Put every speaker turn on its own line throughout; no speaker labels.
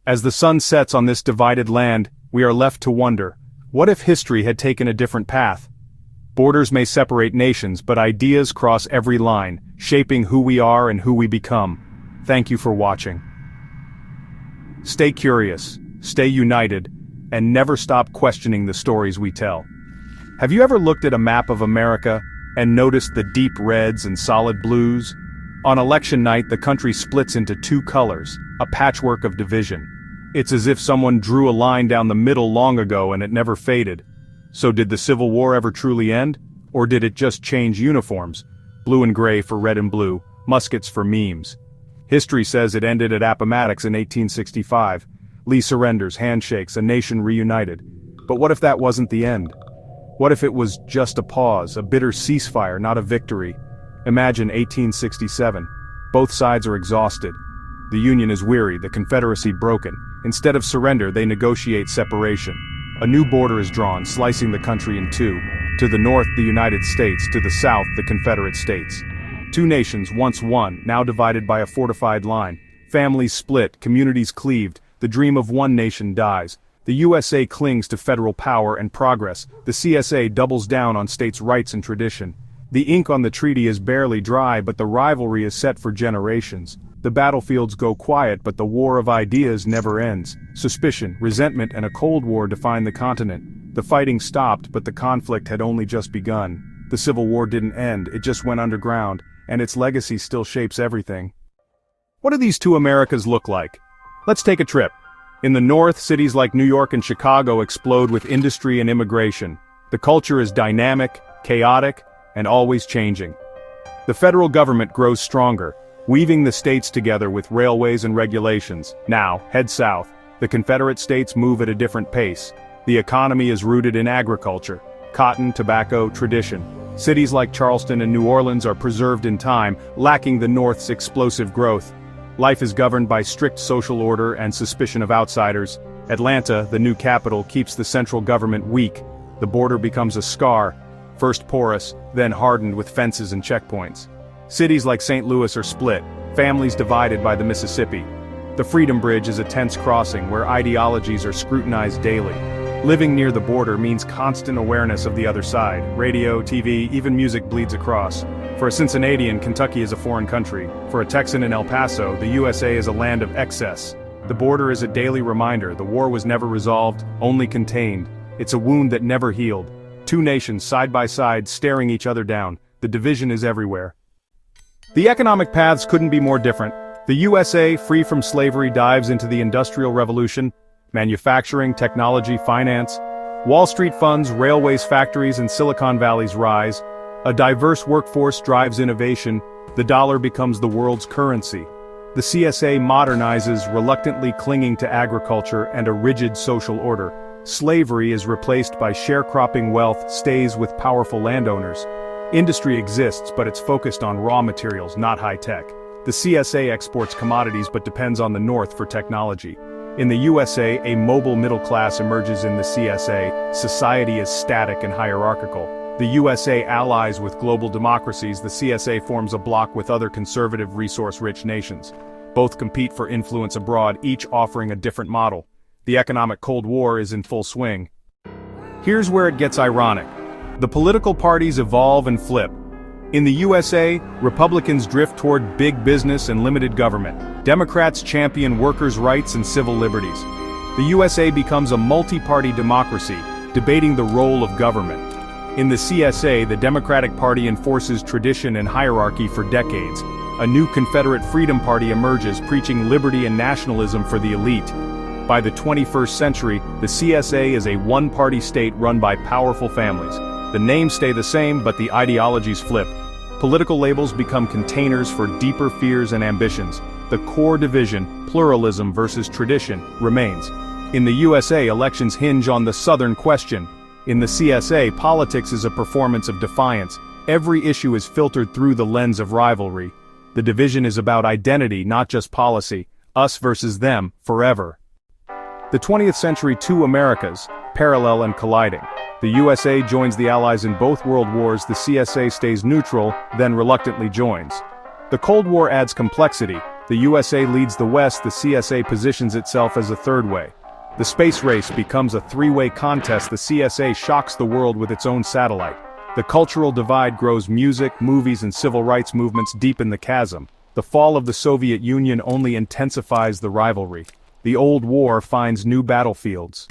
As the sun sets on this divided land, we are left to wonder, what if history had taken a different path? Borders may separate nations, but ideas cross every line, shaping who we are and who we become. Thank you for watching. Stay curious, stay united, and never stop questioning the stories we tell. Have you ever looked at a map of America and noticed the deep reds and solid blues? On election night, the country splits into two colors, a patchwork of division. It's as if someone drew a line down the middle long ago and it never faded. So did the Civil War ever truly end? Or did it just change uniforms? Blue and gray for red and blue, muskets for memes. History says it ended at Appomattox in 1865. Lee surrenders, handshakes, a nation reunited. But what if that wasn't the end? What if it was just a pause, a bitter ceasefire, not a victory? Imagine 1867. Both sides are exhausted. The Union is weary, the Confederacy broken. Instead of surrender, they negotiate separation. A new border is drawn, slicing the country in two. To the north, the United States, to the south, the Confederate States. Two nations, once one, now divided by a fortified line. Families split, communities cleaved, the dream of one nation dies. The USA clings to federal power and progress, the CSA doubles down on states' rights and tradition. The ink on the treaty is barely dry, but the rivalry is set for generations. The battlefields go quiet, but the war of ideas never ends. Suspicion, resentment, and a Cold War define the continent. The fighting stopped, but the conflict had only just begun. The Civil War didn't end, it just went underground, and its legacy still shapes everything. What do these two Americas look like? Let's take a trip. In the north, cities like New York and Chicago explode with industry and immigration. The culture is dynamic, chaotic, and always changing. The federal government grows stronger, weaving the states together with railways and regulations. Now, head south. The Confederate States move at a different pace. The economy is rooted in agriculture, cotton, tobacco, tradition. Cities like Charleston and New Orleans are preserved in time, lacking the North's explosive growth. Life is governed by strict social order and suspicion of outsiders. Atlanta, the new capital, keeps the central government weak. The border becomes a scar, first porous, then hardened with fences and checkpoints. Cities like St. Louis are split, families divided by the Mississippi. The Freedom Bridge is a tense crossing where ideologies are scrutinized daily. Living near the border means constant awareness of the other side. Radio, TV, even music bleeds across. For a Cincinnatian, Kentucky is a foreign country. For a Texan in El Paso, the USA is a land of excess. The border is a daily reminder the war was never resolved, only contained. It's a wound that never healed. Two nations side by side staring each other down. The division is everywhere. The economic paths couldn't be more different. The USA, free from slavery, dives into the Industrial Revolution, manufacturing, technology, finance. Wall Street funds, railways, factories, and Silicon Valley's rise. A diverse workforce drives innovation. The dollar becomes the world's currency. The CSA modernizes, reluctantly clinging to agriculture and a rigid social order. Slavery is replaced by sharecropping. Wealth stays with powerful landowners. Industry exists, but it's focused on raw materials, not high-tech. The CSA exports commodities but depends on the North for technology. In the USA, a mobile middle class emerges. In the CSA, society is static and hierarchical. The USA allies with global democracies. The CSA forms a bloc with other conservative, resource-rich nations. Both compete for influence abroad, each offering a different model. The economic Cold War is in full swing. Here's where it gets ironic. The political parties evolve and flip. In the USA, Republicans drift toward big business and limited government. Democrats champion workers' rights and civil liberties. The USA becomes a multi-party democracy, debating the role of government. In the CSA, the Democratic Party enforces tradition and hierarchy for decades. A new Confederate Freedom Party emerges, preaching liberty and nationalism for the elite. By the 21st century, the CSA is a one-party state run by powerful families. The names stay the same, but the ideologies flip. Political labels become containers for deeper fears and ambitions. The core division, pluralism versus tradition, remains. In the USA, elections hinge on the Southern question. In the CSA, politics is a performance of defiance. Every issue is filtered through the lens of rivalry. The division is about identity, not just policy. Us versus them, forever. The 20th century, two Americas, parallel and colliding. The USA joins the Allies in both world wars. The CSA stays neutral, then reluctantly joins. The Cold War adds complexity. The USA leads the West, the CSA positions itself as a third way. The space race becomes a three-way contest, the CSA shocks the world with its own satellite. The cultural divide grows, music, movies and civil rights movements deepen the chasm. The fall of the Soviet Union only intensifies the rivalry. The old war finds new battlefields.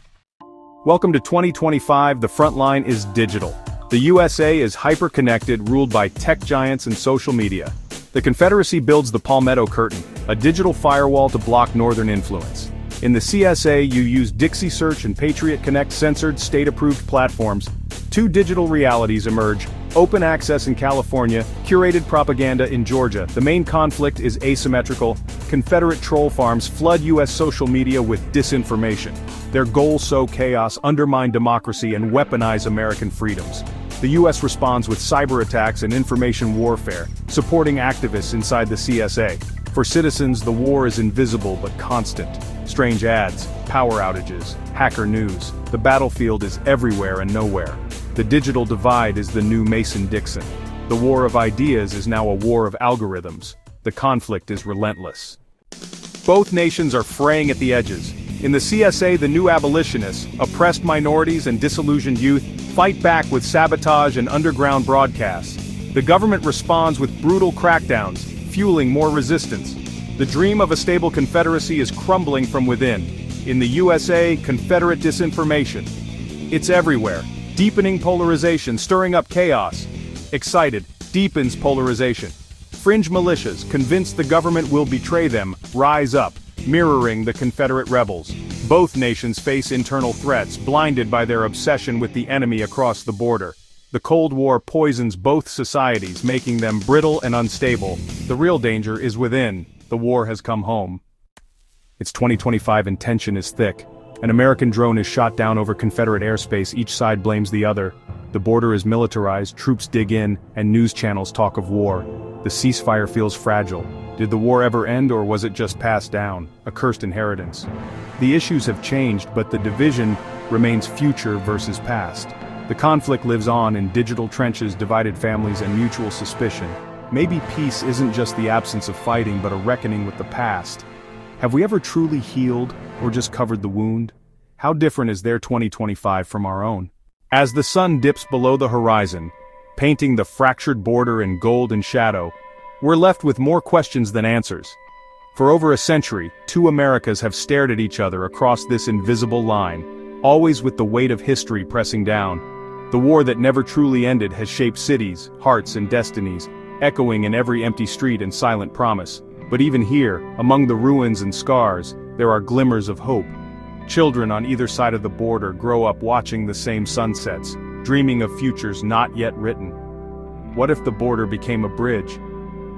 Welcome to 2025, the front line is digital. The USA is hyper-connected, ruled by tech giants and social media. The Confederacy builds the Palmetto Curtain, a digital firewall to block northern influence. In the CSA you use Dixie Search and Patriot Connect, censored, state-approved platforms. Two digital realities emerge: open access in California, curated propaganda in Georgia. The main conflict is asymmetrical. Confederate troll farms flood US social media with disinformation. Their goals sow chaos, undermine democracy, and weaponize American freedoms. The US responds with cyber attacks and information warfare, supporting activists inside the CSA. For citizens, the war is invisible but constant. Strange ads, power outages, hacker news. The battlefield is everywhere and nowhere. The digital divide is the new Mason-Dixon. The war of ideas is now a war of algorithms. The conflict is relentless. Both nations are fraying at the edges. In the CSA, the new abolitionists, oppressed minorities and disillusioned youth, fight back with sabotage and underground broadcasts. The government responds with brutal crackdowns, fueling more resistance. The dream of a stable Confederacy is crumbling from within. In the USA, Confederate disinformation. It's everywhere, deepening polarization, stirring up chaos. Excited, deepens polarization. Fringe militias, convinced the government will betray them, rise up, mirroring the Confederate rebels. Both nations face internal threats, blinded by their obsession with the enemy across the border. The Cold War poisons both societies, making them brittle and unstable. The real danger is within. The war has come home. It's 2025 and tension is thick. An American drone is shot down over Confederate airspace, each side blames the other. The border is militarized, troops dig in, and news channels talk of war. The ceasefire feels fragile. Did the war ever end, or was it just passed down, a cursed inheritance? The issues have changed, but the division remains future versus past. The conflict lives on in digital trenches, divided families, and mutual suspicion. Maybe peace isn't just the absence of fighting, but a reckoning with the past. Have we ever truly healed, or just covered the wound? How different is their 2025 from our own? As the sun dips below the horizon, painting the fractured border in gold and shadow, we're left with more questions than answers. For over a century, two Americas have stared at each other across this invisible line, always with the weight of history pressing down. The war that never truly ended has shaped cities, hearts, and destinies, echoing in every empty street and silent promise. But even here, among the ruins and scars, there are glimmers of hope. Children on either side of the border grow up watching the same sunsets, dreaming of futures not yet written. What if the border became a bridge?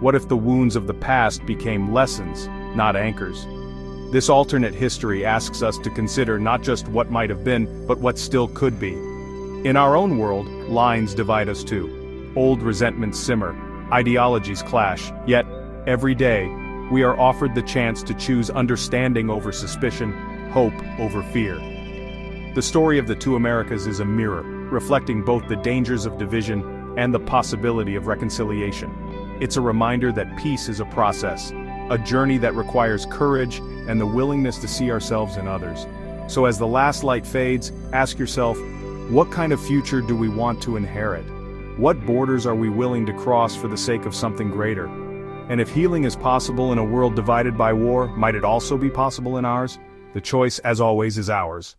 What if the wounds of the past became lessons, not anchors? This alternate history asks us to consider not just what might have been, but what still could be. In our own world, lines divide us too. Old resentments simmer, ideologies clash, yet, every day, we are offered the chance to choose understanding over suspicion, hope over fear. The story of the two Americas is a mirror, reflecting both the dangers of division and the possibility of reconciliation. It's a reminder that peace is a process, a journey that requires courage and the willingness to see ourselves in others. So as the last light fades, ask yourself, what kind of future do we want to inherit? What borders are we willing to cross for the sake of something greater? And if healing is possible in a world divided by war, might it also be possible in ours? The choice, as always, is ours.